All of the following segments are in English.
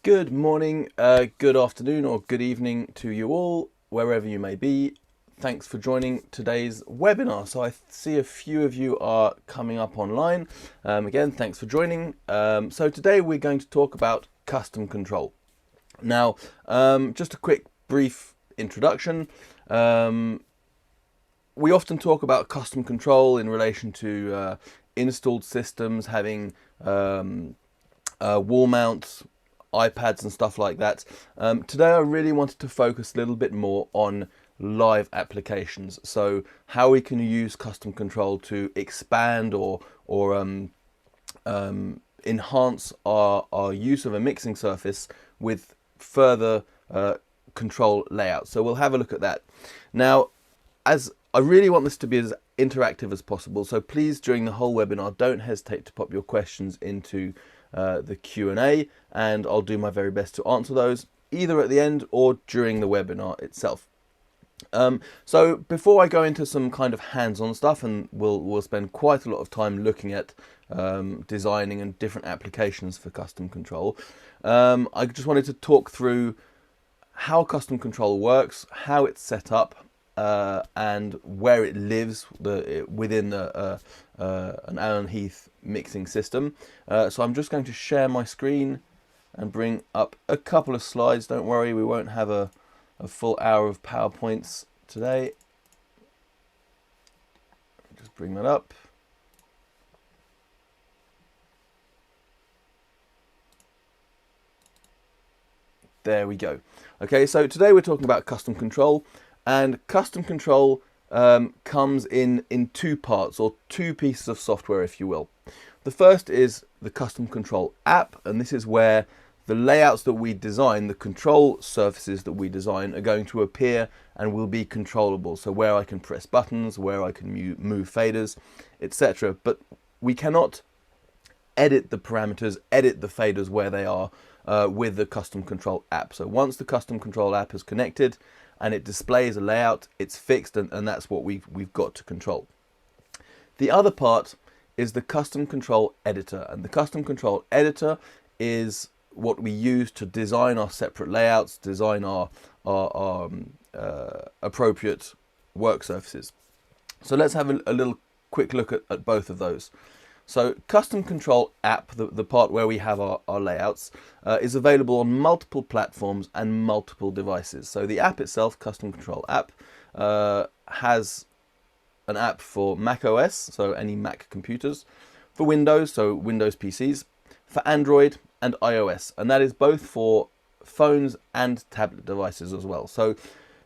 Good morning, good afternoon, or good evening to you all, wherever you may be. Thanks for joining today's webinar. So I see a few of you are coming up online. Again, thanks for joining. So today we're going to talk about custom control. Now, just a quick brief introduction. We often talk about custom control in relation to installed systems having wall mounts, iPads and stuff like that. Today I really wanted to focus a little bit more on live applications. So how we can use custom control to expand or enhance our use of a mixing surface with further control layouts. So we'll have a look at that. Now, as I really want this to be as interactive as possible, so please during the whole webinar don't hesitate to pop your questions into the Q&A, and I'll do my very best to answer those either at the end or during the webinar itself. So before I go into some kind of hands-on stuff, and we'll spend quite a lot of time looking at designing and different applications for custom control, I just wanted to talk through how custom control works, how it's set up, and where it lives within an Heath mixing system. So I'm just going to share my screen and bring up a couple of slides. Don't worry, we won't have a full hour of PowerPoints today. Just bring that up. There we go. Okay, so today we're talking about custom control, and custom control comes in two parts, or two pieces of software, if you will. The first is the custom control app, and this is where the layouts that we design, the control surfaces that we design, are going to appear and will be controllable. So where I can press buttons, where I can move faders, etc. But we cannot edit the parameters, edit the faders where they are with the custom control app. So once the custom control app is connected and it displays a layout, it's fixed, and that's what we've got to control. The other part is the custom control editor, and the custom control editor is what we use to design our separate layouts, design our appropriate work surfaces. So let's have a little quick look at both of those. So custom control app, the part where we have our layouts, is available on multiple platforms and multiple devices. So the app itself, custom control app, has an app for Mac OS, so any Mac computers, for Windows, so Windows PCs, for Android and iOS, and that is both for phones and tablet devices as well. So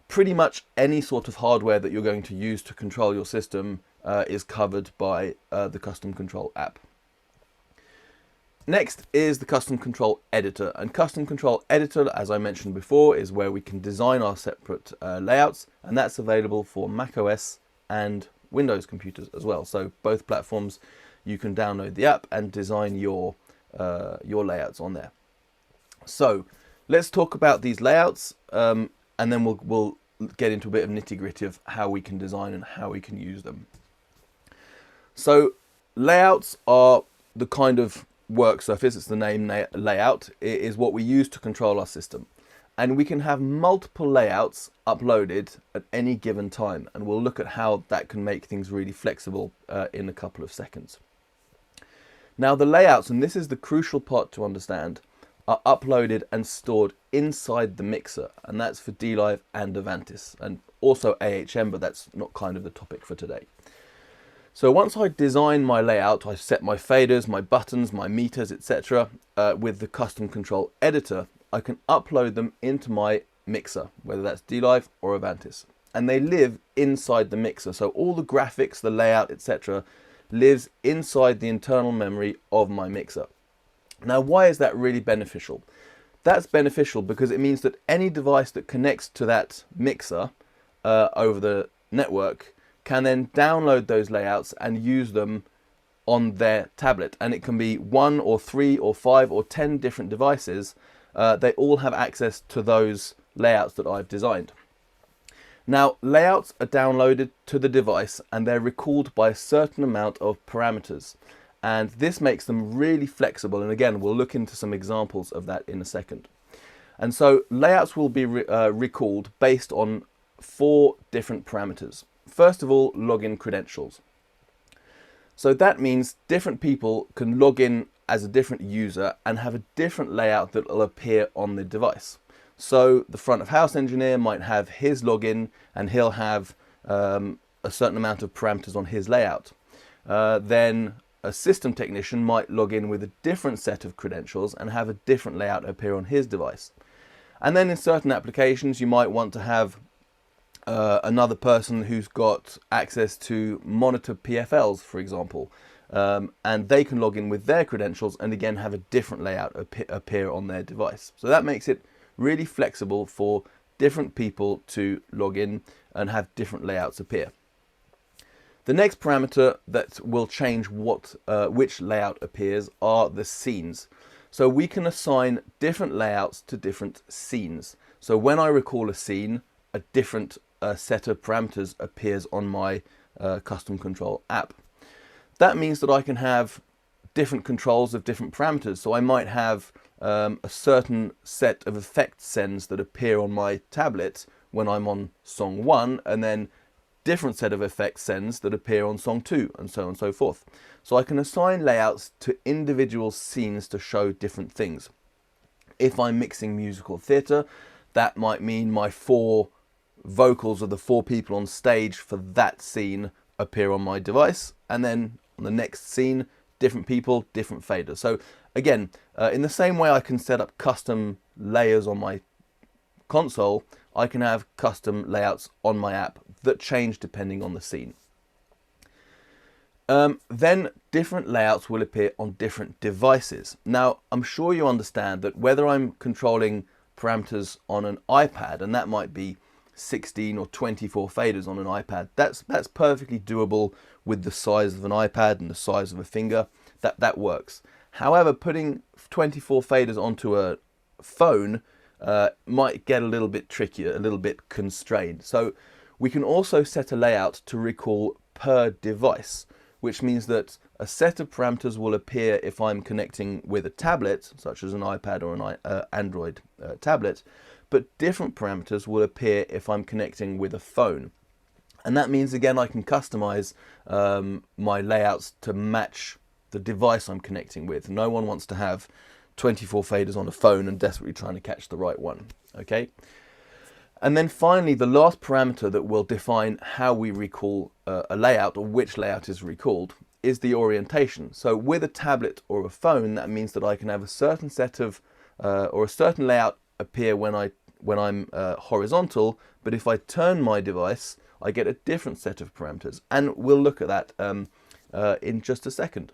pretty much any sort of hardware that you're going to use to control your system is covered by the custom control app. Next is the custom control editor, and custom control editor, as I mentioned before, is where we can design our separate layouts, and that's available for Mac OS and Windows computers as well. So both platforms, you can download the app and design your layouts on there. So let's talk about these layouts, and then we'll get into a bit of nitty-gritty of how we can design and how we can use them. So layouts are the kind of work surface, it's the name layout, it is what we use to control our system. And we can have multiple layouts uploaded at any given time, and we'll look at how that can make things really flexible in a couple of seconds. Now the layouts, and this is the crucial part to understand, are uploaded and stored inside the mixer, and that's for dLive and Avantis, and also AHM, but that's not kind of the topic for today. So once I design my layout, I set my faders, my buttons, my meters, etc. With the custom control editor, I can upload them into my mixer, whether that's dLive or Avantis, and they live inside the mixer. So all the graphics, the layout, etc. lives inside the internal memory of my mixer. Now, why is that really beneficial? That's beneficial because it means that any device that connects to that mixer over the network can then download those layouts and use them on their tablet. And it can be 1 or 3 or 5 or 10 different devices. They all have access to those layouts that I've designed. Now, layouts are downloaded to the device and they're recalled by a certain amount of parameters. and this makes them really flexible, and again we'll look into some examples of that in a second. And so layouts will be recalled based on 4 different parameters. First of all, login credentials. So that means different people can log in as a different user and have a different layout that will appear on the device. So the front of house engineer might have his login and he'll have a certain amount of parameters on his layout. Then a system technician might log in with a different set of credentials and have a different layout appear on his device. And then in certain applications you might want to have another person who's got access to monitor PFLs, for example, and they can log in with their credentials and again have a different layout appear on their device. So that makes it really flexible for different people to log in and have different layouts appear. The next parameter that will change which layout appears are the scenes. So we can assign different layouts to different scenes. So when I recall a scene, a different set of parameters appears on my custom control app. That means that I can have different controls of different parameters. So I might have a certain set of effect sends that appear on my tablet when I'm on song 1, and then different set of effect sends that appear on song 2, and so on and so forth. So I can assign layouts to individual scenes to show different things. If I'm mixing musical theatre, that might mean my 4 vocals of the 4 people on stage for that scene appear on my device, and then on the next scene, different people, different faders. So again, in the same way I can set up custom layers on my console, I can have custom layouts on my app that change depending on the scene. Then different layouts will appear on different devices. Now, I'm sure you understand that whether I'm controlling parameters on an iPad, and that might be 16 or 24 faders on an iPad, that's perfectly doable with the size of an iPad and the size of a finger. That works. However, putting 24 faders onto a phone might get a little bit trickier, a little bit constrained. So we can also set a layout to recall per device, which means that a set of parameters will appear if I'm connecting with a tablet, such as an iPad or an Android tablet, but different parameters will appear if I'm connecting with a phone. And that means, again, I can customize my layouts to match the device I'm connecting with. No one wants to have 24 faders on a phone and desperately trying to catch the right one, okay? And then finally, the last parameter that will define how we recall a layout, or which layout is recalled, is the orientation. So with a tablet or a phone, that means that I can have a certain set of, or a certain layout appear when I'm horizontal, but if I turn my device, I get a different set of parameters. And we'll look at that in just a second.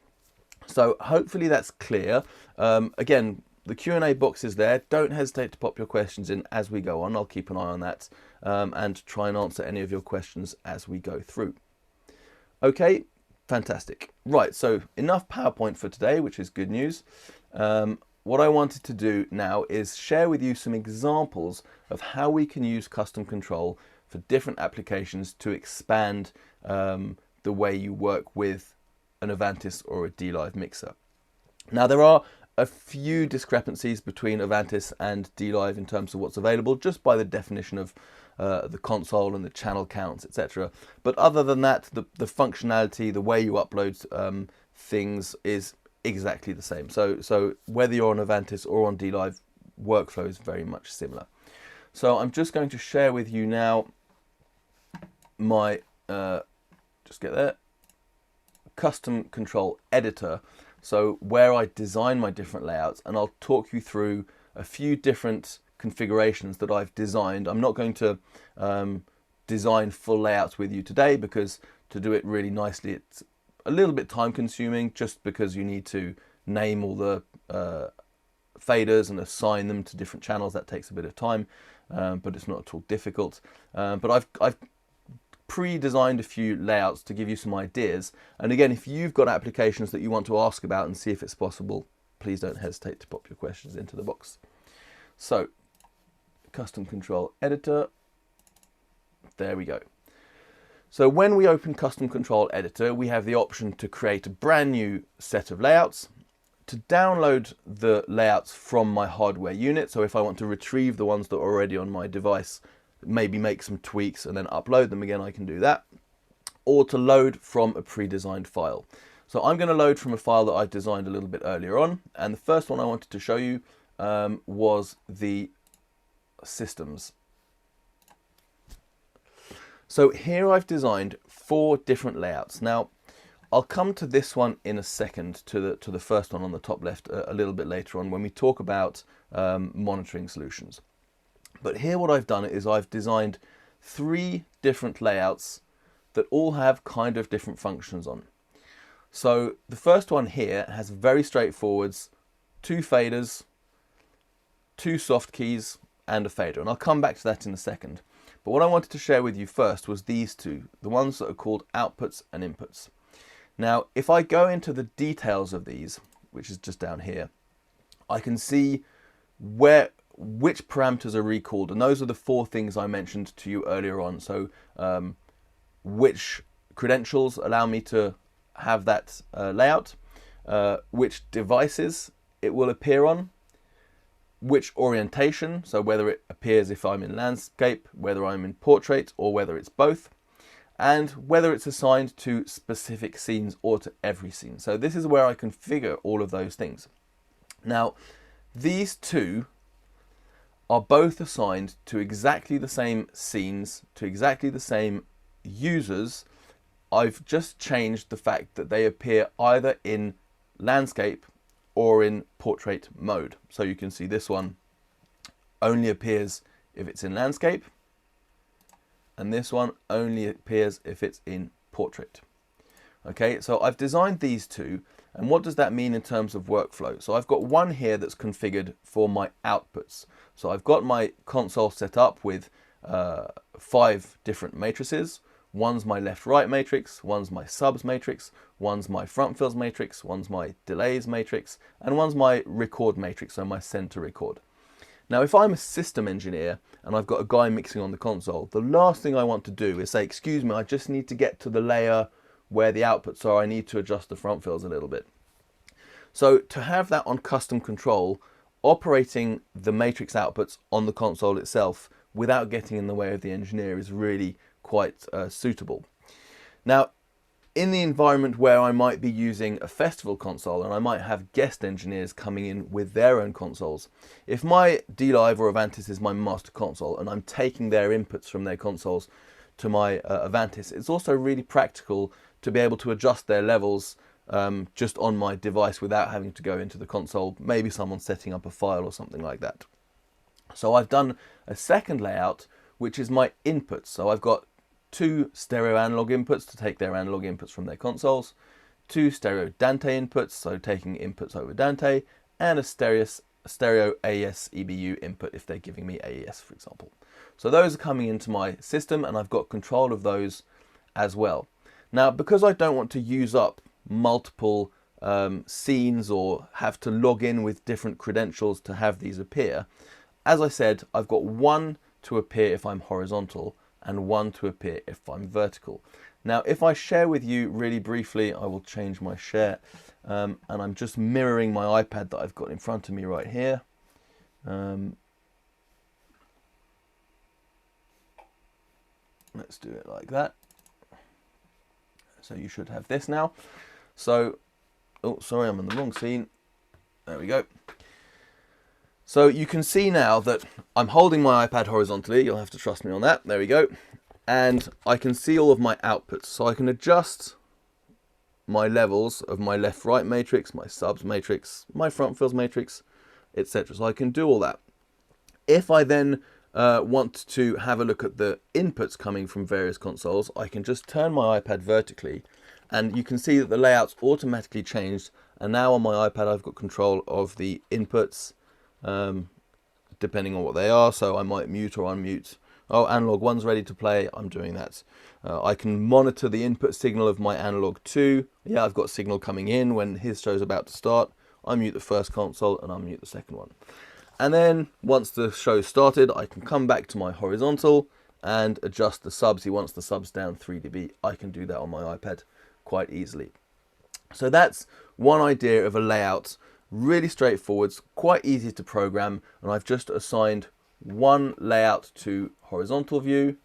So hopefully that's clear. Again, the Q&A box is there. Don't hesitate to pop your questions in as we go on. I'll keep an eye on that and try and answer any of your questions as we go through. Okay, fantastic. Right, so enough PowerPoint for today, which is good news. What I wanted to do now is share with you some examples of how we can use custom control for different applications to expand the way you work with an Avantis or a dLive mixer. Now, there are a few discrepancies between Avantis and dLive in terms of what's available, just by the definition of the console and the channel counts, etc. But other than that, the functionality, the way you upload things is exactly the same. So whether you're on Avantis or on dLive, workflow is very much similar. So I'm just going to share with you now my, just get there, custom control editor. So where I design my different layouts, and I'll talk you through a few different configurations that I've designed. I'm not going to design full layouts with you today, because to do it really nicely, it's a little bit time consuming, just because you need to name all the faders and assign them to different channels. That takes a bit of time, but it's not at all difficult. But I've pre-designed a few layouts to give you some ideas. And again, if you've got applications that you want to ask about and see if it's possible, please don't hesitate to pop your questions into the box. So, custom control editor, there we go. So when we open Custom Control Editor, we have the option to create a brand new set of layouts, to download the layouts from my hardware unit. So if I want to retrieve the ones that are already on my device, maybe make some tweaks and then upload them again, I can do that. Or to load from a pre-designed file. So I'm going to load from a file that I designed a little bit earlier on. And the first one I wanted to show you was the systems. So here I've designed 4 different layouts. Now, I'll come to this one in a second, to the first one on the top left a little bit later on when we talk about monitoring solutions. But here what I've done is I've designed 3 different layouts that all have kind of different functions on. So the first one here has very straightforwards 2 faders, 2 soft keys and a fader, and I'll come back to that in a second. But what I wanted to share with you first was these 2, the ones that are called outputs and inputs. Now, if I go into the details of these, which is just down here, I can see which parameters are recalled, and those are the 4 things I mentioned to you earlier on. So which credentials allow me to have that layout, which devices it will appear on, which orientation, so whether it appears if I'm in landscape, whether I'm in portrait, or whether it's both, and whether it's assigned to specific scenes or to every scene. So this is where I configure all of those things. Now, these 2 are both assigned to exactly the same scenes, to exactly the same users. I've just changed the fact that they appear either in landscape or in portrait mode. So you can see this one only appears if it's in landscape, and this one only appears if it's in portrait. Okay, so I've designed these 2, and what does that mean in terms of workflow? So I've got one here that's configured for my outputs. So I've got my console set up with 5 different matrices. One's my left-right matrix, one's my subs matrix, one's my front fills matrix, one's my delays matrix, and one's my record matrix, so my send to record. Now, if I'm a system engineer and I've got a guy mixing on the console, the last thing I want to do is say, excuse me, I just need to get to the layer where the outputs are. I need to adjust the front fills a little bit. So to have that on custom control, operating the matrix outputs on the console itself without getting in the way of the engineer is really quite suitable. Now, in the environment where I might be using a festival console and I might have guest engineers coming in with their own consoles, if my dLive or Avantis is my master console and I'm taking their inputs from their consoles to my Avantis, it's also really practical to be able to adjust their levels just on my device without having to go into the console, maybe someone setting up a file or something like that. So I've done a second layout, which is my inputs. So I've got 2 stereo analog inputs to take their analog inputs from their consoles, 2 stereo Dante inputs, so taking inputs over Dante, and a stereo AES EBU input if they're giving me AES, for example. So those are coming into my system, and I've got control of those as well. Now, because I don't want to use up multiple scenes or have to log in with different credentials to have these appear, as I said, I've got one to appear if I'm horizontal and one to appear if I'm vertical. Now, if I share with you really briefly, I will change my share, and I'm just mirroring my iPad that I've got in front of me right here. Let's do it like that. So you should have this now. So, oh, sorry, I'm in the wrong scene. There we go. So you can see now that I'm holding my iPad horizontally. You'll have to trust me on that. There we go. And I can see all of my outputs. So I can adjust my levels of my left-right matrix, my subs matrix, my front fills matrix, etc. So I can do all that. If I then want to have a look at the inputs coming from various consoles, I can just turn my iPad vertically, and you can see that the layout's automatically changed. And now on my iPad, I've got control of the inputs, depending on what they are. So I might mute or unmute. Oh, analog 1's ready to play. I'm doing that. I can monitor the input signal of my analog 2. Yeah, I've got signal coming in when his show's about to start. I mute the first console and unmute the second one. And then once the show started, I can come back to my horizontal and adjust the subs. He wants the subs down 3 dB. I can do that on my iPad quite easily. So that's one idea of a layout. Really straightforward, quite easy to program, and I've just assigned one layout to horizontal view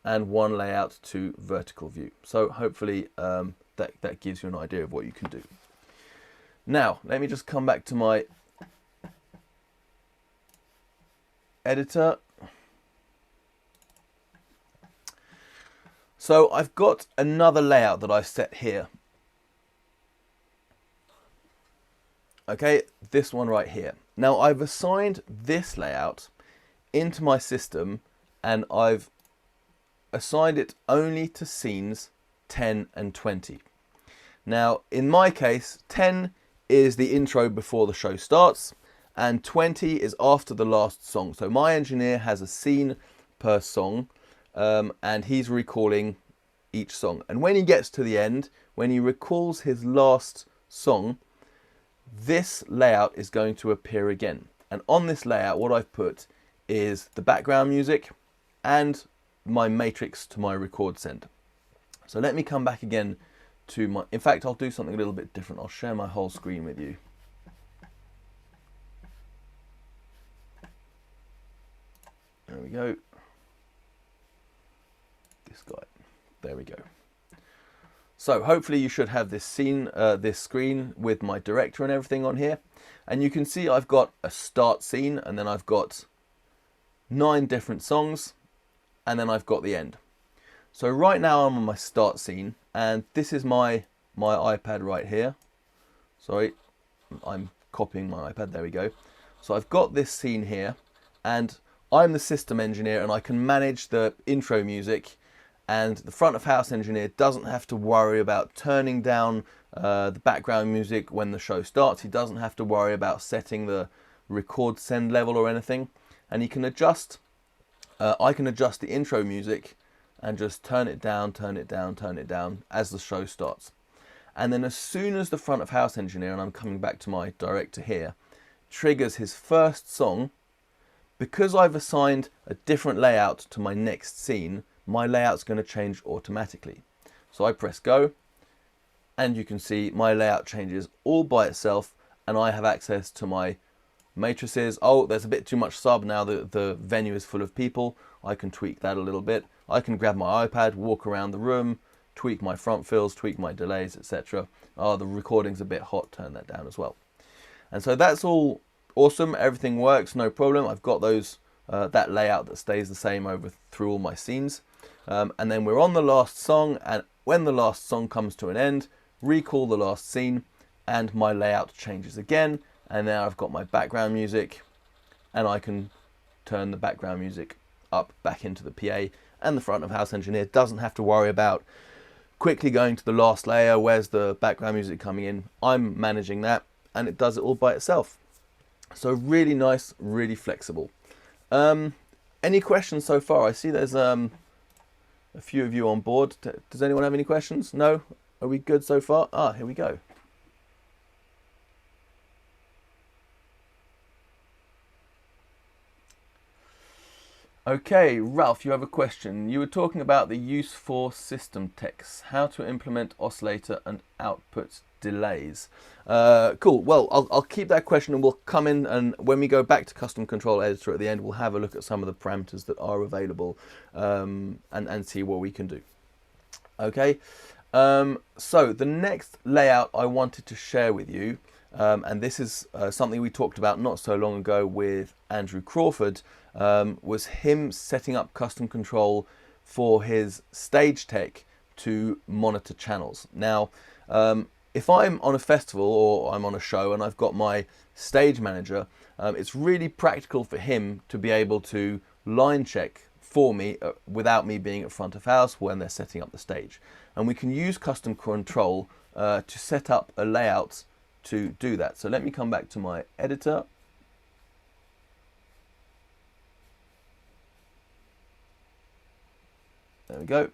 and one layout to vertical view. So hopefully that gives you an idea of what you can do. Now, let me just come back to my editor. So I've got another layout that I've set here. Okay, this one right here. Now I've assigned this layout into my system, and I've assigned it only to scenes 10 and 20. Now in my case, 10 is the intro before the show starts, and 20 is after the last song. So my engineer has a scene per song, and he's recalling each song. And when he gets to the end, when he recalls his last song, this layout is going to appear again. And on this layout, what I've put is the background music and my matrix to my record send. So let me come back again to my, in fact, I'll do something a little bit different. I'll share my whole screen with you. There we go. This guy. There we go. So hopefully you should have this scene, this screen with my director and everything on here. And you can see I've got a start scene, and then I've got 9 different songs, and then I've got the end. So right now I'm on my start scene, and this is my iPad right here. Sorry, I'm copying my iPad, there we go. So I've got this scene here, and I'm the system engineer, and I can manage the intro music, and the front of house engineer doesn't have to worry about turning down the background music when the show starts. He doesn't have to worry about setting the record send level or anything, and he can adjust, I can adjust the intro music and just turn it down, turn it down, turn it down as the show starts. And then as soon as the front of house engineer, and I'm coming back to my director here, triggers his first song, because I've assigned a different layout to my next scene, my layout's going to change automatically. So I press go, and you can see my layout changes all by itself, and I have access to my matrices. Oh, there's a bit too much sub now, the venue is full of people. I can tweak that a little bit. I can grab my iPad, walk around the room, tweak my front fills, tweak my delays, etc. Oh, the recording's a bit hot, turn that down as well. And so that's all awesome, everything works, no problem. I've got those that layout that stays the same through all my scenes. And then we're on the last song, and when the last song comes to an end, recall the last scene, and my layout changes again. And now I've got my background music, and I can turn the background music up back into the PA, and the front of house engineer doesn't have to worry about quickly going to the last layer. Where's the background music coming in? I'm managing that, and it does it all by itself. So really nice, really flexible. Any questions so far? I see there's a few of you on board. Does anyone have any questions? No? Are we good so far? Ah, here we go. Okay, Ralph, you have a question. You were talking about the use for system techs, how to implement oscillator and output delays. Cool. Well, I'll keep that question, and we'll come in, and when we go back to custom control editor at the end, we'll have a look at some of the parameters that are available and see what we can do. Okay. So the next layout I wanted to share with you, and this is something we talked about not so long ago with Andrew Crawford, was him setting up custom control for his stage tech to monitor channels. Now, if I'm on a festival or I'm on a show and I've got my stage manager, it's really practical for him to be able to line check for me without me being at front of house when they're setting up the stage. And we can use custom control to set up a layout to do that. So let me come back to my editor. There we go.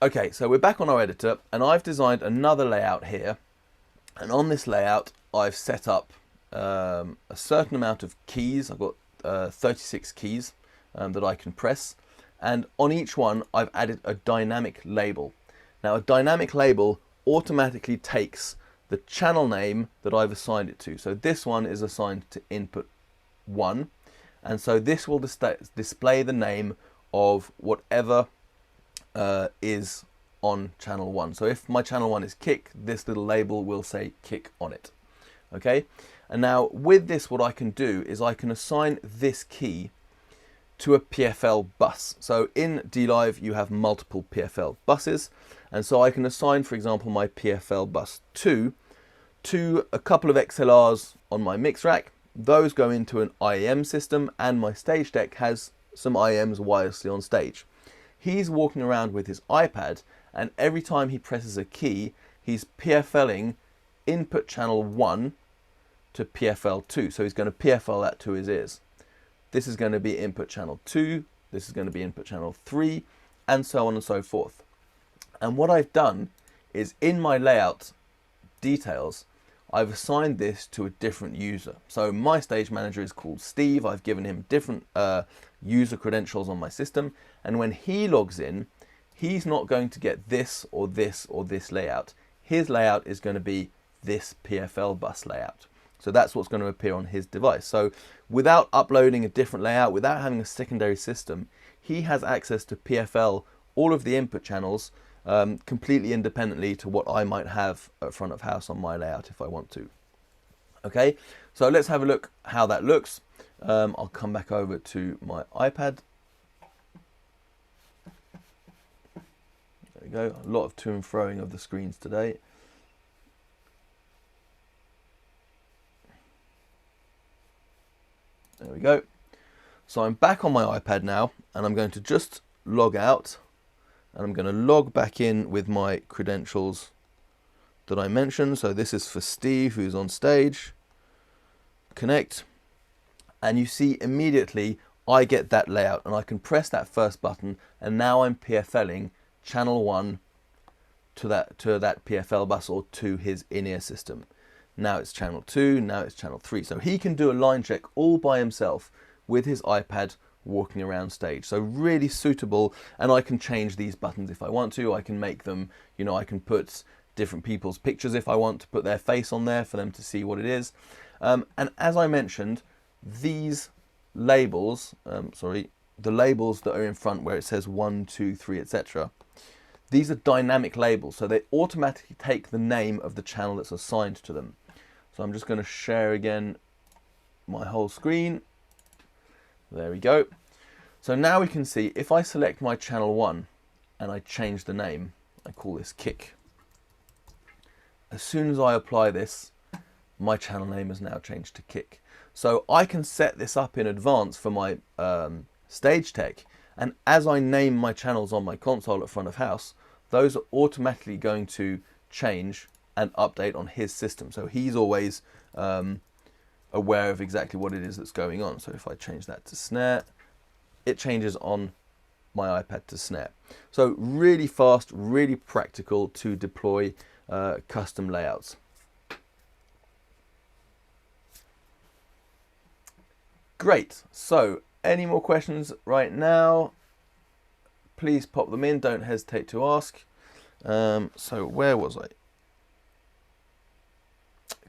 Okay, so we're back on our editor, and I've designed another layout here. And on this layout, I've set up a certain amount of keys. I've got 36 keys that I can press, and on each one I've added a dynamic label. Now a dynamic label automatically takes the channel name that I've assigned it to. So this one is assigned to input 1, and so this will display the name of whatever is on channel 1. So if my channel 1 is kick, this little label will say kick on it. Okay, and now with this, what I can do is I can assign this key to a PFL bus. So in dLive you have multiple PFL buses, and so I can assign, for example, my PFL bus 2 to a couple of XLRs on my mix rack. Those go into an IEM system, and my stage deck has some IEMs wirelessly on stage. He's walking around with his iPad, and every time he presses a key, he's PFLing input channel 1 to PFL 2. So he's going to PFL that to his ears. This is going to be input channel 2, this is going to be input channel 3, and so on and so forth. And what I've done is, in my layout details, I've assigned this to a different user. So my stage manager is called Steve. I've given him different user credentials on my system, and when he logs in, he's not going to get this or this or this layout. His layout is going to be this PFL bus layout. So that's what's going to appear on his device. So without uploading a different layout, without having a secondary system, he has access to PFL all of the input channels completely independently to what I might have at front of house on my layout if I want to. Okay, so let's have a look how that looks. I'll come back over to my iPad. There we go, a lot of to and froing of the screens today. There we go. So I'm back on my iPad now, and I'm going to just log out, and I'm going to log back in with my credentials that I mentioned. So this is for Steve, who's on stage. Connect, and you see immediately I get that layout, and I can press that first button, and now I'm PFLing channel 1 to that PFL bus, or to his in-ear system. Now it's channel 2, now it's channel 3. So he can do a line check all by himself with his iPad walking around stage. So really suitable, and I can change these buttons if I want to. I can make them, you know, I can put different people's pictures if I want to put their face on there for them to see what it is. And as I mentioned, these labels, the labels that are in front where it says 1, 2, 3, etc. These are dynamic labels, so they automatically take the name of the channel that's assigned to them. So I'm just going to share again my whole screen. There we go. So now we can see, if I select my channel 1 and I change the name, I call this kick. As soon as I apply this, my channel name has now changed to kick. So I can set this up in advance for my stage tech, and as I name my channels on my console at front of house, those are automatically going to change and update on his system. So he's always aware of exactly what it is that's going on. So if I change that to snare, it changes on my iPad to snare. So really fast, really practical to deploy custom layouts. Great. So any more questions right now? Please pop them in. Don't hesitate to ask. So where was I?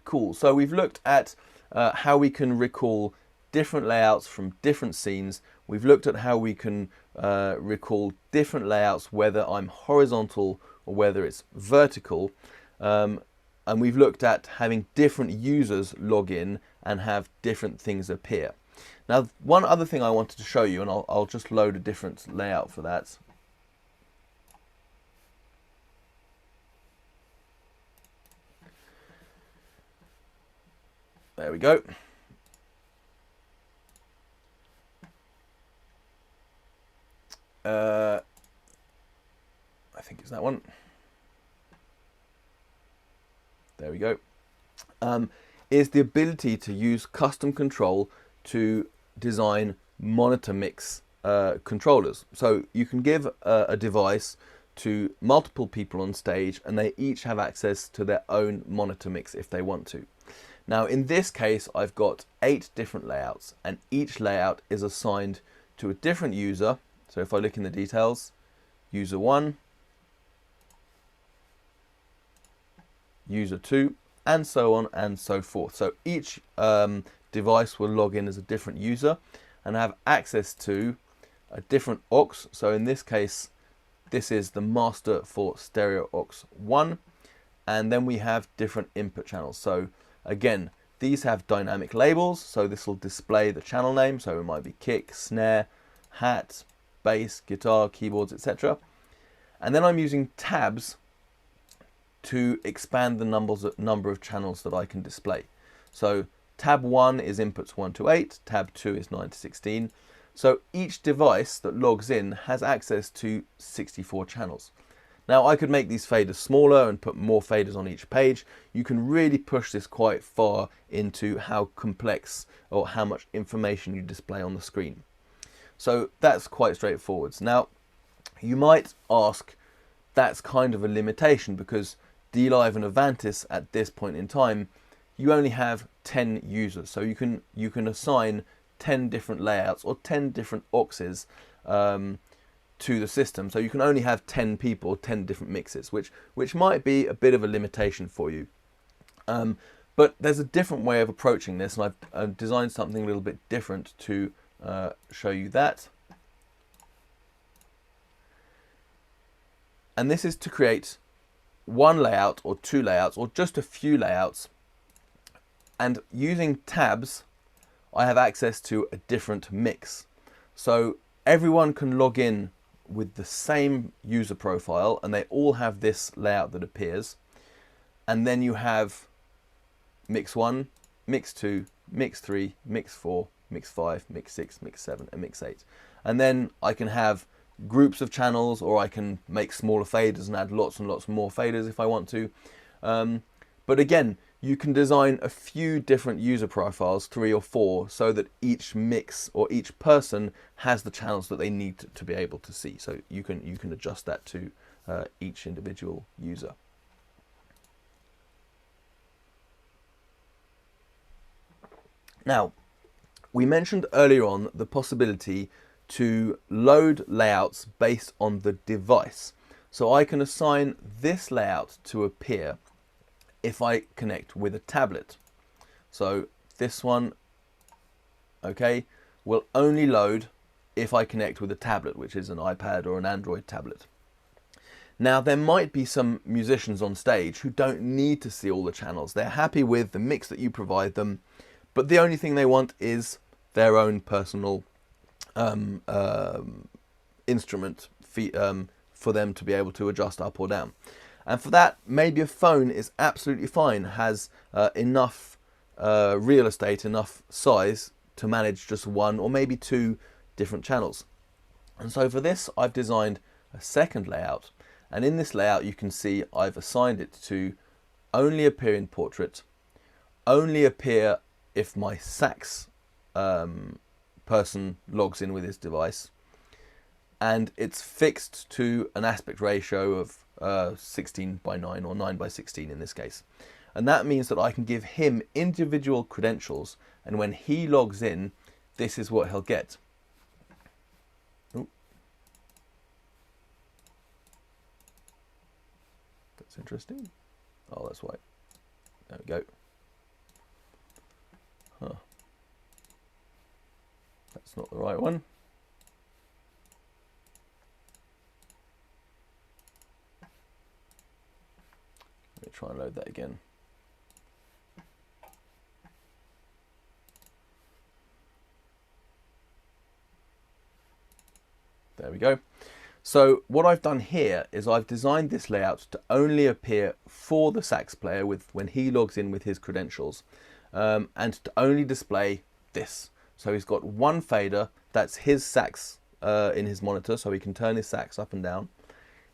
Cool. So we've looked at how we can recall different layouts from different scenes. We've looked at how we can recall different layouts, whether I'm horizontal or whether it's vertical. And we've looked at having different users log in and have different things appear. Now, one other thing I wanted to show you, and I'll just load a different layout for that. There we go. I think it's that one. There we go. Is the ability to use custom control to design monitor mix controllers. So you can give a device to multiple people on stage, and they each have access to their own monitor mix if they want to. Now in this case, I've got 8 different layouts, and each layout is assigned to a different user. So if I look in the details, user 1, user 2, and so on and so forth. So each device will log in as a different user and have access to a different aux. So in this case, this is the master for stereo aux 1, and then we have different input channels. So again, these have dynamic labels, so this will display the channel name. So it might be kick, snare, hat, bass, guitar, keyboards, etc. And then I'm using tabs to expand the number of channels that I can display. So tab 1 is inputs 1 to 8, tab 2 is 9 to 16. So each device that logs in has access to 64 channels. Now I could make these faders smaller and put more faders on each page. You can really push this quite far into how complex or how much information you display on the screen. So that's quite straightforward. Now you might ask, that's kind of a limitation because dLive and Avantis at this point in time, you only have 10 users. So you can assign 10 different layouts or 10 different auxes to the system. So you can only have 10 people, 10 different mixes, which might be a bit of a limitation for you. But there's a different way of approaching this, and I've designed something a little bit different to show you that. And this is to create one layout or two layouts or just a few layouts. And using tabs, I have access to a different mix. So everyone can log in with the same user profile and they all have this layout that appears. And then you have mix 1, mix 2, mix 3, mix 4, mix 5, mix 6, mix 7, and mix 8. And then I can have groups of channels, or I can make smaller faders and add lots and lots more faders if I want to. But again, you can design a few different user profiles, 3 or 4, so that each mix or each person has the channels that they need to be able to see. So you can adjust that to each individual user. Now, we mentioned earlier on the possibility to load layouts based on the device. So I can assign this layout to appear if I connect with a tablet. So this one, okay, will only load if I connect with a tablet, which is an iPad or an Android tablet. Now there might be some musicians on stage who don't need to see all the channels. They're happy with the mix that you provide them, but the only thing they want is their own personal instrument for them to be able to adjust up or down. And for that, maybe a phone is absolutely fine, has enough real estate, enough size to manage just 1 or maybe 2 different channels. And so for this, I've designed a second layout. And in this layout, you can see I've assigned it to only appear in portrait, only appear if my sax person logs in with his device, and it's fixed to an aspect ratio of 16 by 9 or 9 by 16 in this case. And that means that I can give him individual credentials, and when he logs in, this is what he'll get. Ooh. That's interesting. Oh, that's why. There we go. Huh. That's not the right one. Let me try and load that again. There we go. So what I've done here is I've designed this layout to only appear for the sax player when he logs in with his credentials, and to only display this. So he's got one fader, that's his sax in his monitor, so he can turn his sax up and down.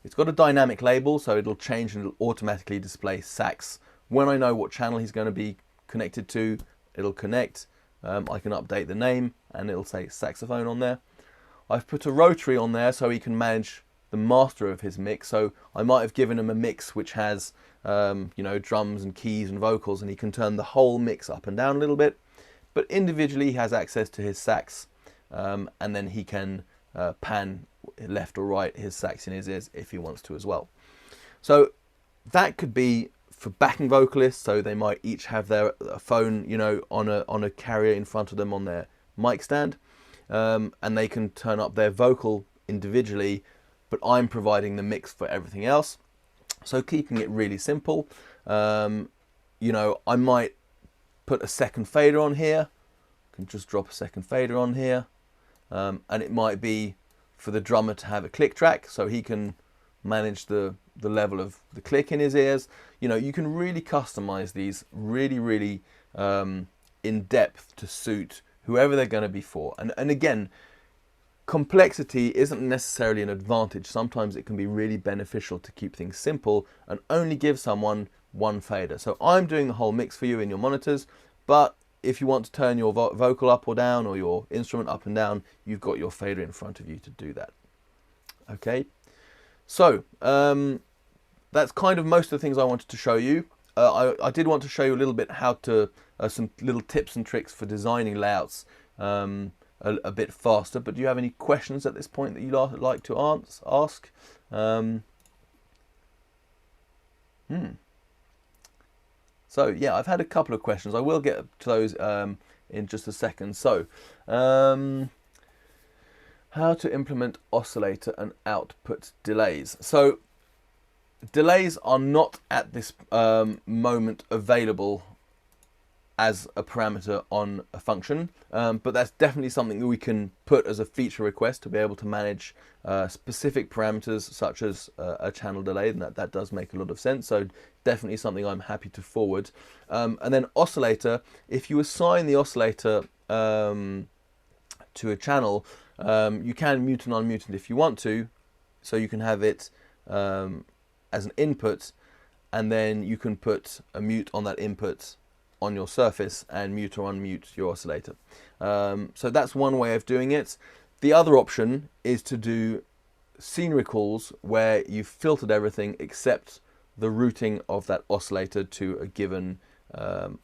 It's got a dynamic label, so it'll change and it'll automatically display sax. When I know what channel he's going to be connected to, it'll connect. I can update the name and it'll say saxophone on there. I've put a rotary on there so he can manage the master of his mix. So I might have given him a mix which has you know, drums and keys and vocals, and he can turn the whole mix up and down a little bit. But individually he has access to his sax, and then he can pan left or right his sax in his ears if he wants to as well. So that could be for backing vocalists, so they might each have their phone, you know, on a carrier in front of them on their mic stand, and they can turn up their vocal individually, but I'm providing the mix for everything else. So keeping it really simple, you know, I might put a second fader on here. I can just drop a second fader on here, and it might be for the drummer to have a click track, so he can manage the level of the click in his ears. You know, you can really customize these really in depth to suit whoever they're going to be for. And again, complexity isn't necessarily an advantage. Sometimes it can be really beneficial to keep things simple and only give someone one fader. So I'm doing the whole mix for you in your monitors, but if you want to turn your vocal up or down or your instrument up and down, you've got your fader in front of you to do that. Okay, so that's kind of most of the things I wanted to show you. I did want to show you a little bit how to, some little tips and tricks for designing layouts a bit faster, but do you have any questions at this point that you'd like to ask? So yeah, I've had a couple of questions. I will get to those in just a second. So, how to implement oscillator and output delays. So, delays are not at this moment available as a parameter on a function, but that's definitely something that we can put as a feature request to be able to manage specific parameters such as a channel delay, and that does make a lot of sense. So definitely something I'm happy to forward. And then oscillator, if you assign the oscillator to a channel, you can mute and unmute it if you want to, so you can have it as an input, and then you can put a mute on that input on your surface and mute or unmute your oscillator. So that's one way of doing it. The other option is to do scene recalls where you've filtered everything except the routing of that oscillator to a given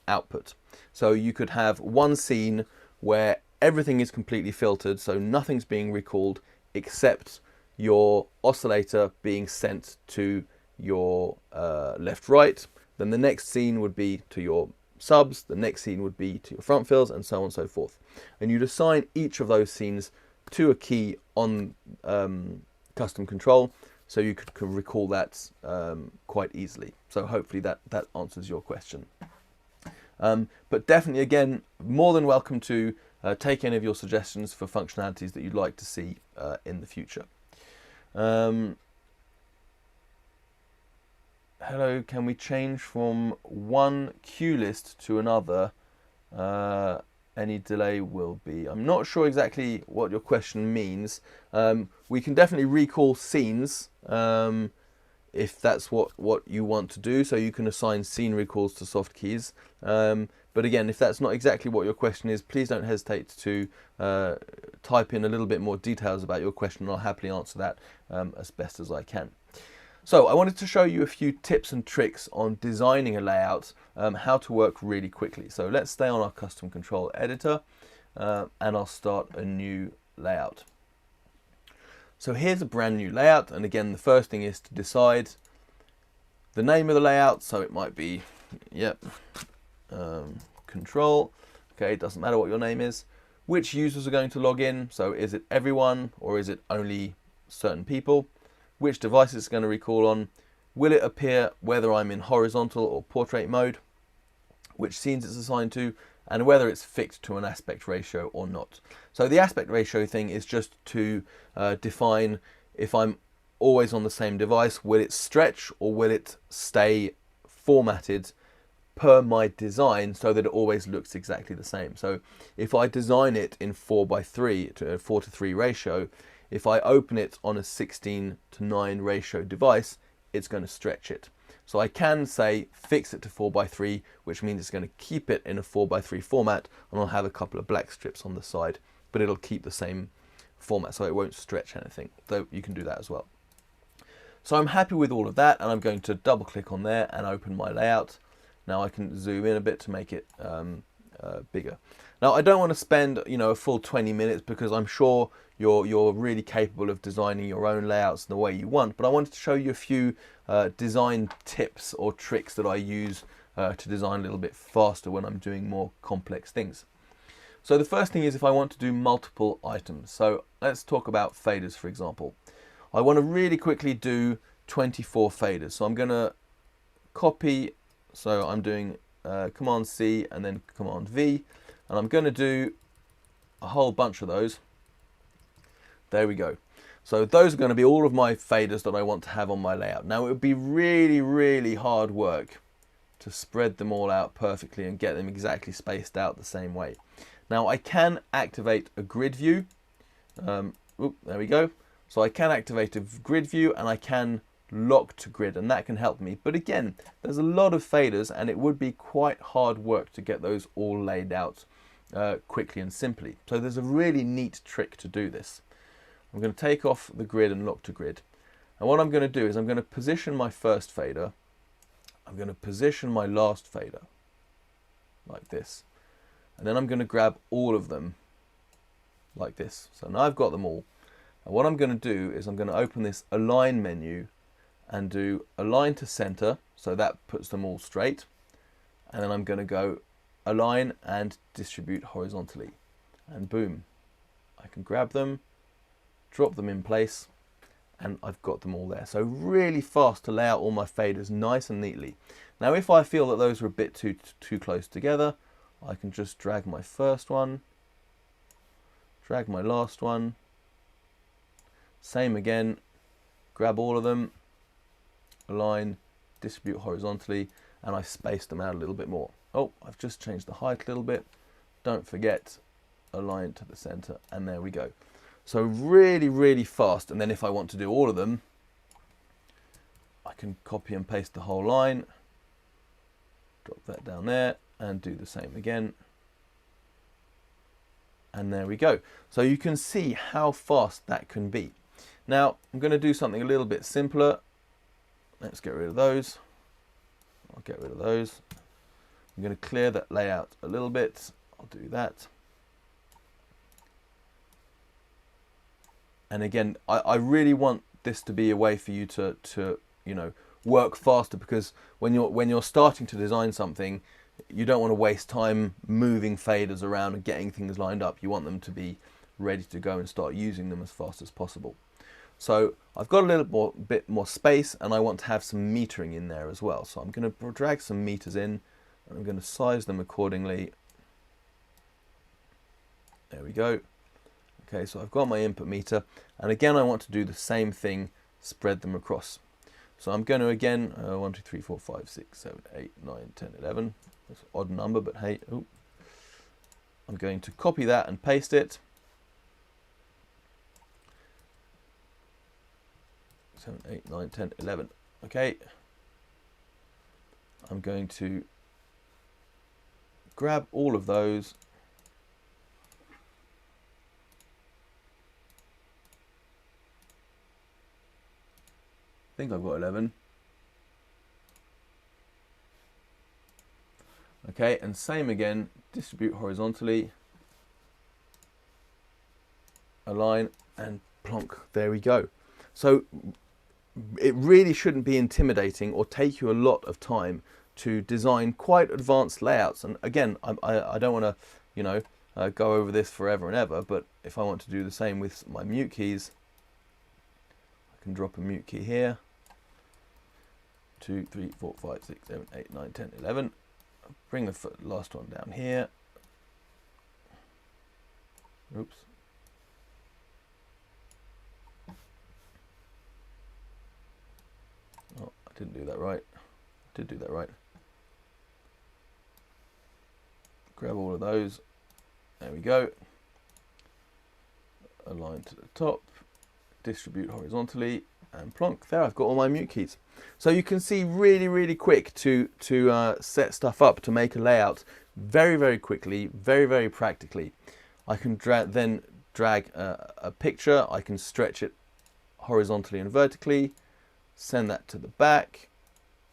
output. So you could have one scene where everything is completely filtered, so nothing's being recalled except your oscillator being sent to your left-right. Then the next scene would be to your subs, the next scene would be to your front fills, and so on and so forth. And you'd assign each of those scenes to a key on custom control, so you could recall that quite easily. So hopefully that answers your question. But definitely, again, more than welcome to take any of your suggestions for functionalities that you'd like to see in the future. Hello, can we change from one cue list to another? Any delay will be. I'm not sure exactly what your question means. We can definitely recall scenes if that's what you want to do. So you can assign scene recalls to soft keys. But again, if that's not exactly what your question is, please don't hesitate to type in a little bit more details about your question, and I'll happily answer that as best as I can. So I wanted to show you a few tips and tricks on designing a layout, how to work really quickly. So let's stay on our custom control editor, and I'll start a new layout. So here's a brand new layout, and again, the first thing is to decide the name of the layout. So it might be, control. Okay, it doesn't matter what your name is. Which users are going to log in? So is it everyone, or is it only certain people? Which device it's going to recall on? Will it appear whether I'm in horizontal or portrait mode? Which scenes it's assigned to, and whether it's fixed to an aspect ratio or not. So the aspect ratio thing is just to define if I'm always on the same device, will it stretch or will it stay formatted per my design so that it always looks exactly the same. So if I design it in 4:3 to a 4:3 ratio, if I open it on a 16:9 ratio device, it's going to stretch it. So I can say fix it to 4:3, which means it's going to keep it in a 4:3 format, and I'll have a couple of black strips on the side, but it'll keep the same format, so it won't stretch anything. So you can do that as well. So I'm happy with all of that, and I'm going to double click on there and open my layout. Now I can zoom in a bit to make it bigger. Now I don't want to spend a full 20 minutes because I'm sure you're really capable of designing your own layouts the way you want, but I wanted to show you a few design tips or tricks that I use to design a little bit faster when I'm doing more complex things. So the first thing is if I want to do multiple items. So let's talk about faders, for example. I want to really quickly do 24 faders. So I'm going to copy, so I'm doing Command C and then Command V, and I'm going to do a whole bunch of those. There we go. So those are going to be all of my faders that I want to have on my layout. Now it would be really, really hard work to spread them all out perfectly and get them exactly spaced out the same way. Now I can activate a grid view. There we go. So I can activate a grid view and I can lock to grid, and that can help me. But again, there's a lot of faders and it would be quite hard work to get those all laid out quickly and simply. So there's a really neat trick to do this. I'm going to take off the grid and lock to grid. And what I'm going to do is I'm going to position my first fader. I'm going to position my last fader like this. And then I'm going to grab all of them like this. So now I've got them all. And what I'm going to do is I'm going to open this align menu and do align to center. So that puts them all straight. And then I'm going to go align and distribute horizontally. And boom, I can grab them, drop them in place, and I've got them all there. So really fast to lay out all my faders nice and neatly. Now if I feel that those are a bit too close together, I can just drag my first one, drag my last one, same again, grab all of them, align, distribute horizontally, and I spaced them out a little bit more. Oh, I've just changed the height a little bit. Don't forget, align to the center, and there we go. So really, really fast. And then if I want to do all of them, I can copy and paste the whole line, drop that down there, and do the same again. And there we go. So you can see how fast that can be. Now I'm going to do something a little bit simpler. Let's get rid of those. I'll get rid of those. I'm going to clear that layout a little bit. I'll do that. And again, I really want this to be a way for you to work faster, because when you're starting to design something, you don't want to waste time moving faders around and getting things lined up. You want them to be ready to go and start using them as fast as possible. So I've got a little bit more space, and I want to have some metering in there as well. So I'm going to drag some meters in, and I'm going to size them accordingly. There we go. Okay, so I've got my input meter, and again I want to do the same thing, spread them across. So I'm going to again 1 2 3 4 5 6 7 8 9 10 11. That's an odd number, but hey, ooh. I'm going to copy that and paste it. 7 8 9 10 11. Okay, I'm going to grab all of those, I think I've got 11. Okay, and same again, distribute horizontally, align, and plonk. There we go. So it really shouldn't be intimidating or take you a lot of time to design quite advanced layouts. And again, I don't want to go over this forever and ever, but if I want to do the same with my mute keys, I can drop a mute key here. 2 3 4 5 6 7 8 9 10 11. Bring the last one down here. Oops. Oh, I didn't do that right. I did do that right. Grab all of those. There we go. Align to the top. Distribute horizontally. And plonk. There, I've got all my mute keys. So you can see really, really quick to set stuff up, to make a layout very, very quickly, very, very practically. I can then drag a picture. I can stretch it horizontally and vertically. send that to the back.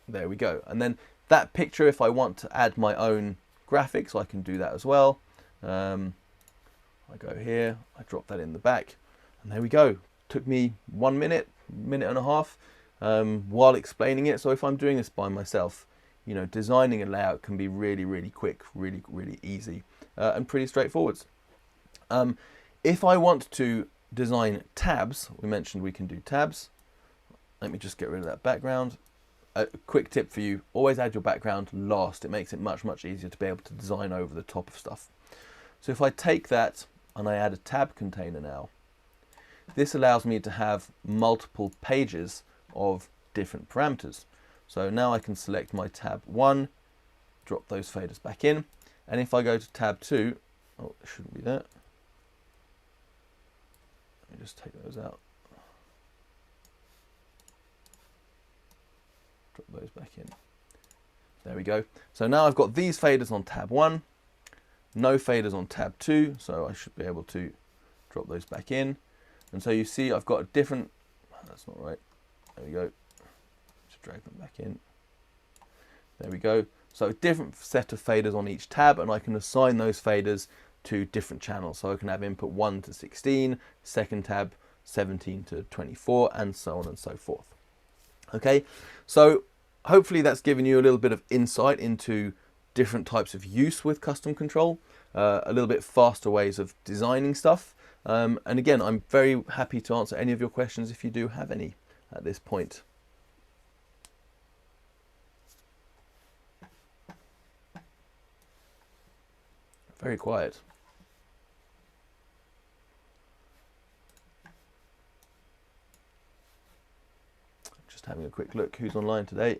There we go. And then that picture, if I want to add my own graphics, I can do that as well. I go here, I drop that in the back, and there we go. Took me 1 minute, minute and a half while explaining it. So if I'm doing this by myself, you know, designing a layout can be really, really quick, really, really easy, and pretty straightforward. If I want to design tabs, we mentioned we can do tabs. Let me just get rid of that background. A quick tip for you, always add your background last. It makes it much, much easier to be able to design over the top of stuff. So if I take that and I add a tab container now, this allows me to have multiple pages of different parameters. So now I can select my tab 1, drop those faders back in, and if I go to tab 2, oh, it shouldn't be there. Let me just take those out. Drop those back in. There we go. So now I've got these faders on tab 1, no faders on tab 2, so I should be able to drop those back in. And so you see I've got a different, that's not right, there we go, just drag them back in. There we go. So a different set of faders on each tab, and I can assign those faders to different channels. So I can have input 1 to 16, second tab 17 to 24, and so on and so forth. Okay, so hopefully that's given you a little bit of insight into different types of use with custom control, a little bit faster ways of designing stuff. And again, I'm very happy to answer any of your questions if you do have any at this point. Very quiet. Just having a quick look who's online today.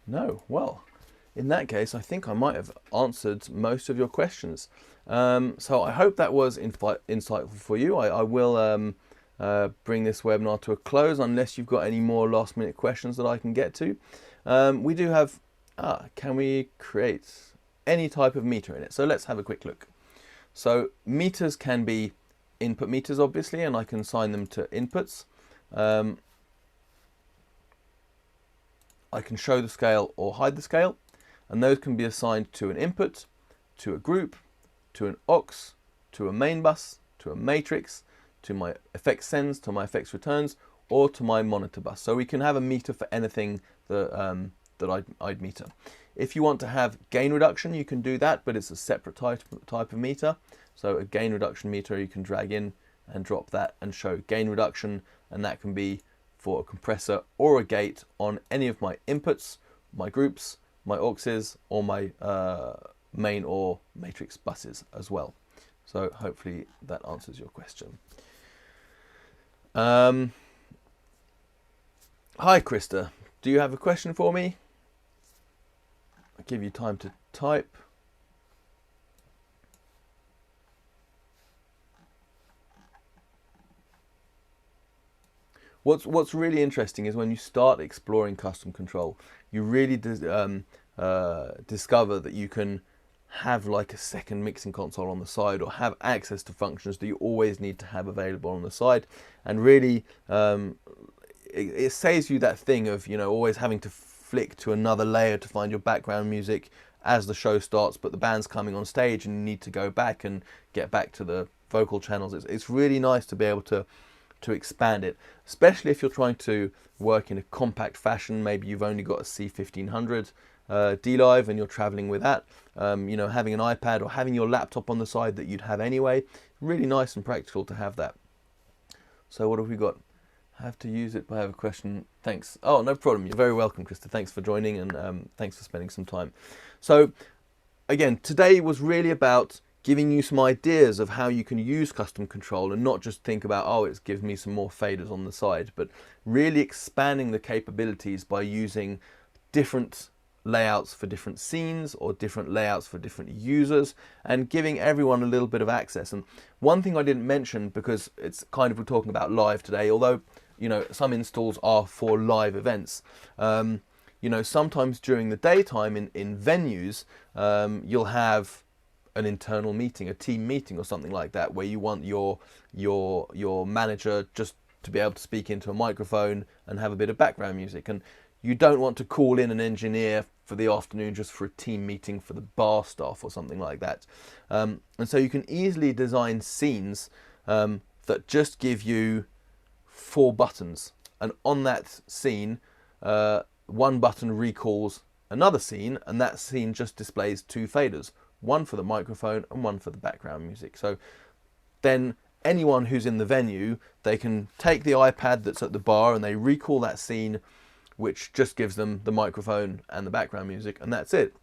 No, well, in that case, I think I might have answered most of your questions. So I hope that was insightful for you. I will bring this webinar to a close unless you've got any more last minute questions that I can get to. We do have, can we create any type of meter in it? So let's have a quick look. So meters can be input meters, obviously, and I can assign them to inputs. I can show the scale or hide the scale, and those can be assigned to an input, to a group, to an aux, to a main bus, to a matrix, to my effects sends, to my effects returns, or to my monitor bus. So we can have a meter for anything that, I'd meter. If you want to have gain reduction, you can do that, but it's a separate type of meter. So a gain reduction meter, you can drag in and drop that and show gain reduction, and that can be for a compressor or a gate on any of my inputs, my groups, my auxes, or my main or matrix buses as well. So hopefully that answers your question. Hi Krista, do you have a question for me? I'll give you time to type. What's really interesting is when you start exploring custom control, you really discover that you can have like a second mixing console on the side, or have access to functions that you always need to have available on the side. And really, it saves you that thing of, you know, always having to flick to another layer to find your background music as the show starts, but the band's coming on stage and you need to go back and get back to the vocal channels. It's really nice to be able to expand it, especially if you're trying to work in a compact fashion. Maybe you've only got a C1500 dLive and you're traveling with that. You know, having an iPad or having your laptop on the side that you'd have anyway, really nice and practical to have that. So what have we got? Have to use it, but I have a question. Thanks. Oh, no problem. You're very welcome, Krista. Thanks for joining, and thanks for spending some time. So again, today was really about giving you some ideas of how you can use custom control, and not just think about, oh, it gives me some more faders on the side, but really expanding the capabilities by using different layouts for different scenes or different layouts for different users, and giving everyone a little bit of access. And one thing I didn't mention, because it's kind of, we're talking about live today, although, you know, some installs are for live events. You know, sometimes during the daytime in venues, you'll have an internal meeting, a team meeting or something like that, where you want your manager just to be able to speak into a microphone and have a bit of background music. And you don't want to call in an engineer for the afternoon just for a team meeting for the bar staff or something like that. And so you can easily design scenes that just give you 4 buttons. And on that scene, one button recalls another scene, and that scene just displays 2 faders, one for the microphone and one for the background music. So then anyone who's in the venue, they can take the iPad that's at the bar and they recall that scene, which just gives them the microphone and the background music, and that's it.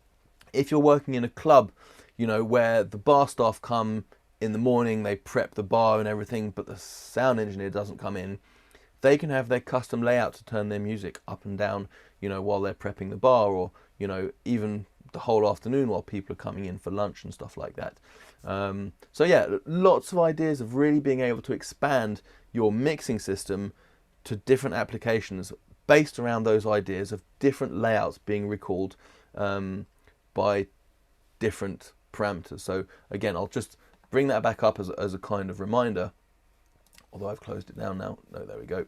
If you're working in a club, you know, where the bar staff come in the morning, they prep the bar and everything, but the sound engineer doesn't come in, they can have their custom layout to turn their music up and down, you know, while they're prepping the bar, or, you know, even the whole afternoon while people are coming in for lunch and stuff like that. So yeah, lots of ideas of really being able to expand your mixing system to different applications based around those ideas of different layouts being recalled by different parameters. So again, I'll just bring that back up as a kind of reminder, although I've closed it down now. No, there we go.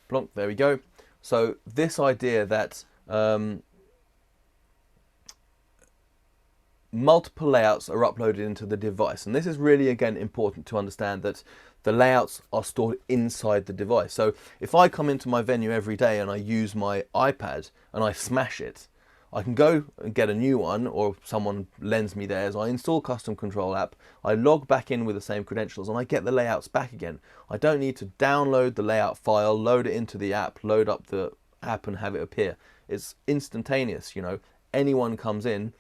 Plonk, there we go. So this idea that multiple layouts are uploaded into the device, and this is really, again, important to understand, that the layouts are stored inside the device. So if I come into my venue every day and I use my iPad and I smash it, I can go and get a new one, or someone lends me theirs. I install Custom Control app, I log back in with the same credentials, and I get the layouts back again. I don't need to download the layout file, load it into the app, load up the app and have it appear. It's instantaneous, you know. Anyone comes in,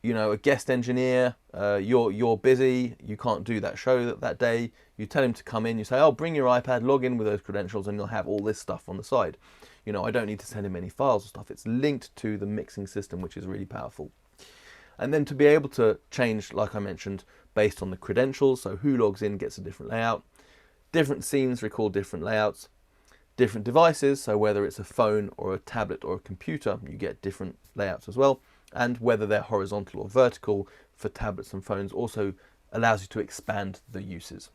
you know, a guest engineer, you're busy, you can't do that show that day, you tell him to come in, you say, oh, bring your iPad, log in with those credentials, and you'll have all this stuff on the side. You know, I don't need to send him any files or stuff. It's linked to the mixing system, which is really powerful. And then to be able to change, like I mentioned, based on the credentials, so who logs in gets a different layout, different scenes record different layouts, different devices, so whether it's a phone or a tablet or a computer, you get different layouts as well, and whether they're horizontal or vertical for tablets and phones also allows you to expand the uses.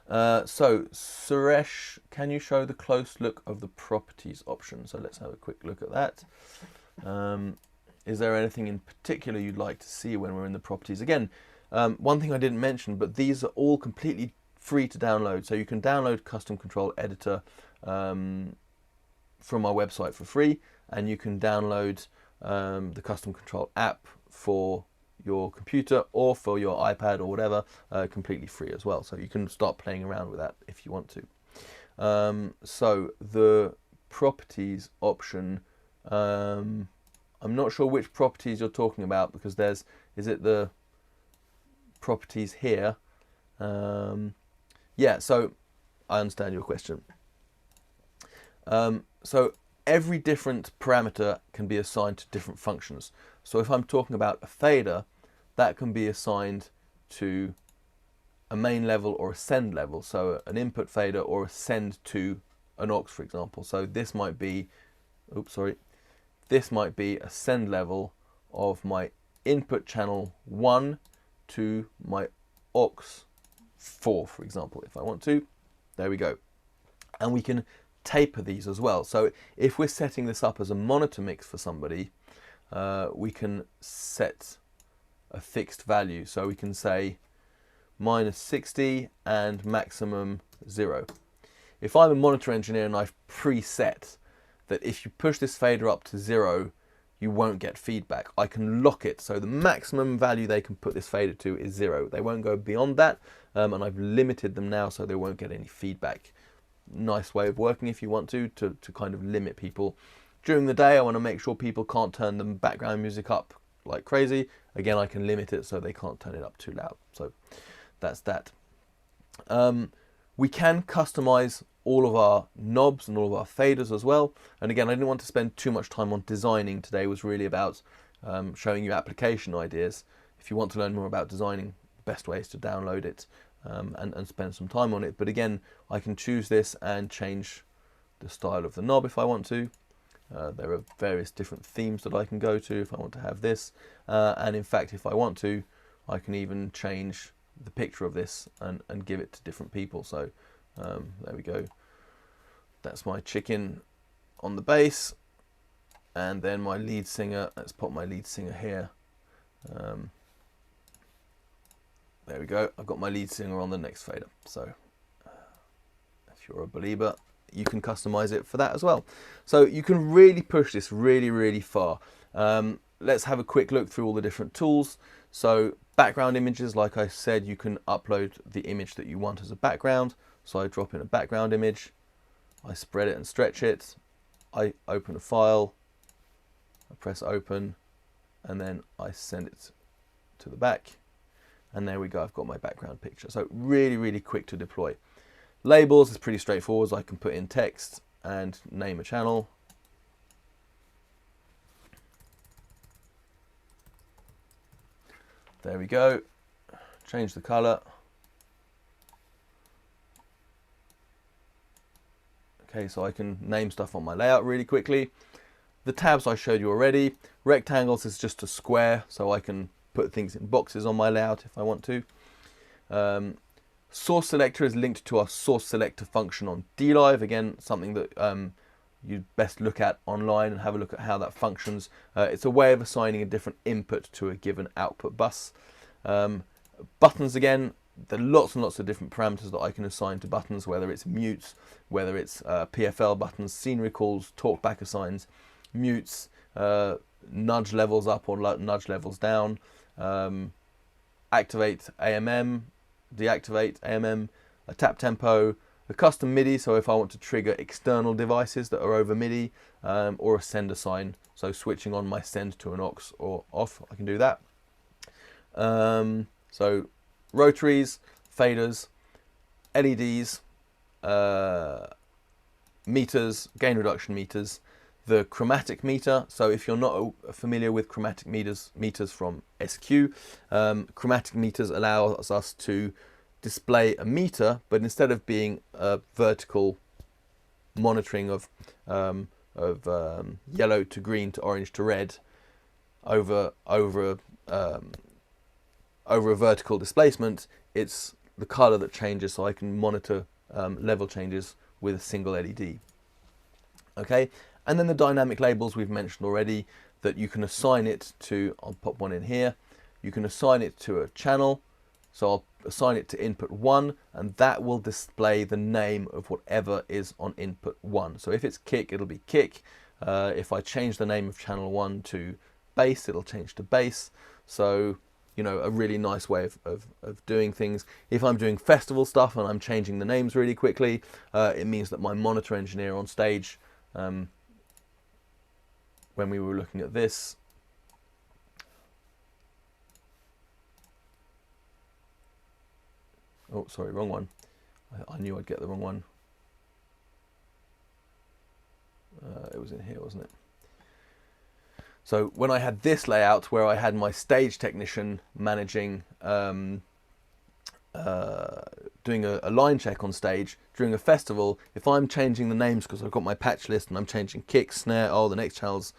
So Suresh, can you show the close look of the properties option? So let's have a quick look at that. Is there anything in particular you'd like to see when we're in the properties? Again, one thing I didn't mention, but these are all completely free to download. So you can download Custom Control Editor from our website for free, and you can download the Custom Control app for your computer or for your iPad or whatever, completely free as well. So you can start playing around with that if you want to. So the properties option, I'm not sure which properties you're talking about, because is it the properties here? Yeah, so I understand your question. So every different parameter can be assigned to different functions. So if I'm talking about a fader, that can be assigned to a main level or a send level. So an input fader or a send to an aux, for example. So this might be, this might be a send level of my input channel 1 to my aux 4, for example, if I want to. There we go. And we can taper these as well. So if we're setting this up as a monitor mix for somebody, we can set a fixed value. So we can say -60 and maximum 0. If I'm a monitor engineer and I've preset that if you push this fader up to 0, you won't get feedback, I can lock it. So the maximum value they can put this fader to is 0. They won't go beyond that, and I've limited them now so they won't get any feedback. Nice way of working if you want to kind of limit people. During the day, I want to make sure people can't turn the background music up like crazy. Again, I can limit it so they can't turn it up too loud. So that's that. We can customize all of our knobs and all of our faders as well. And again, I didn't want to spend too much time on designing today. It was really about showing you application ideas. If you want to learn more about designing, the best way is to download it and spend some time on it. But again, I can choose this and change the style of the knob if I want to. There are various different themes that I can go to if I want to have this. And in fact, if I want to, I can even change the picture of this and give it to different people. So there we go. That's my chicken on the bass. And then my lead singer, let's pop my lead singer here. There we go. I've got my lead singer on the next fader. So if you're a believer, you can customize it for that as well. So you can really push this really far. Let's have a quick look through all the different tools. So background images, like I said, you can upload the image that you want as a background. So I drop in a background image, I spread it and stretch it, I open a file, I press open, and then I send it to the back. And there we go, I've got my background picture. So really quick to deploy. Labels is pretty straightforward. So I can put in text and name a channel. There we go. Change the color. Okay, so I can name stuff on my layout really quickly. The tabs I showed you already. Rectangles is just a square, so I can put things in boxes on my layout if I want to. Source selector is linked to our source selector function on dLive. Again, something that you'd best look at online and have a look at how that functions. It's a way of assigning a different input to a given output bus. Buttons, again, there are lots and lots of different parameters that I can assign to buttons, whether it's mutes, whether it's PFL buttons, scenery calls, talkback assigns, mutes, nudge levels up or nudge levels down, activate AMM, deactivate AMM, a tap tempo, a custom MIDI, so if I want to trigger external devices that are over MIDI, or a sender sign, so switching on my send to an aux or off, I can do that. So rotaries, faders, LEDs, meters, gain reduction meters, the chromatic meter. So if you're not familiar with chromatic meters from SQ, chromatic meters allows us to display a meter, but instead of being a vertical monitoring of yellow to green to orange to red over a vertical displacement, it's the color that changes, so I can monitor level changes with a single LED. Okay, and then the dynamic labels we've mentioned already, that you can assign it to, I'll pop one in here, you can assign it to a channel, so I'll assign it to input 1, and that will display the name of whatever is on input 1. So if it's kick, it'll be kick. If I change the name of channel 1 to bass, it'll change to bass. So, you know, a really nice way of doing things. If I'm doing festival stuff and I'm changing the names really quickly, it means that my monitor engineer on stage, when we were looking at this, oh, sorry, wrong one. I knew I'd get the wrong one. It was in here, wasn't it? So when I had this layout where I had my stage technician managing, doing a line check on stage during a festival, if I'm changing the names because I've got my patch list and I'm changing kick, snare, oh, the next channel's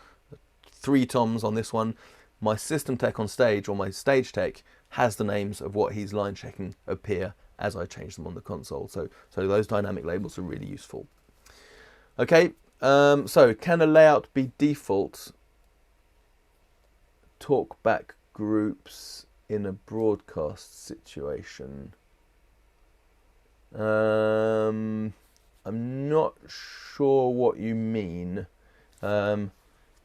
3 toms on this one, my system tech on stage or my stage tech has the names of what he's line checking appear as I change them on the console. So those dynamic labels are really useful. Okay, so can a layout be default talkback groups in a broadcast situation? I'm not sure what you mean. Can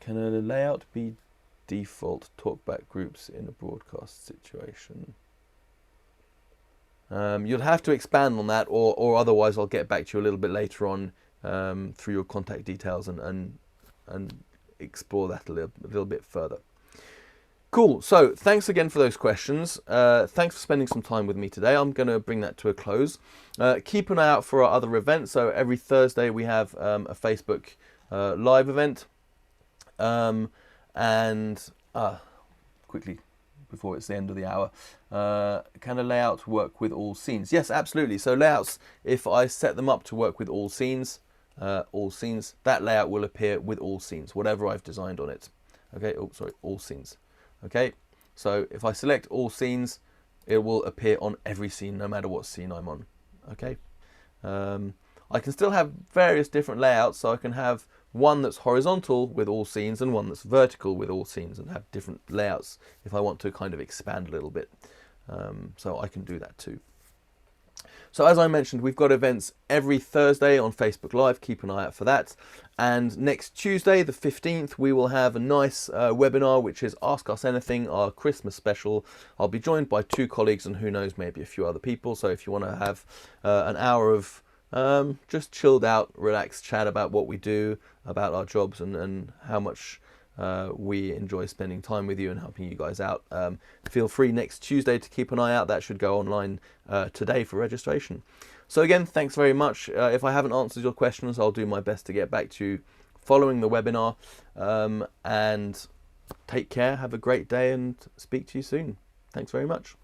a layout be default talkback groups in a broadcast situation? You'll have to expand on that, or otherwise I'll get back to you a little bit later on through your contact details and explore that a little bit further. Cool, so thanks again for those questions. Thanks for spending some time with me today. I'm going to bring that to a close. Keep an eye out for our other events. So every Thursday we have a Facebook live event. And quickly before it's the end of the hour. Can a layout work with all scenes? Yes, absolutely. So layouts, if I set them up to work with all scenes, that layout will appear with all scenes, whatever I've designed on it. Okay, oh, sorry, all scenes. Okay, so if I select all scenes, it will appear on every scene, no matter what scene I'm on. Okay, I can still have various different layouts, so I can have one that's horizontal with all scenes and one that's vertical with all scenes, and have different layouts if I want to kind of expand a little bit. So I can do that too. So as I mentioned, we've got events every Thursday on Facebook Live. Keep an eye out for that. And next Tuesday, the 15th, we will have a nice webinar, which is Ask Us Anything, our Christmas special. I'll be joined by 2 colleagues and who knows, maybe a few other people. So if you want to have an hour of just chilled out, relaxed chat about what we do, about our jobs, and how much we enjoy spending time with you and helping you guys out, feel free next Tuesday to keep an eye out. That should go online today for registration. So again, thanks very much. If I haven't answered your questions, I'll do my best to get back to you following the webinar, and take care, have a great day, and speak to you soon. Thanks very much.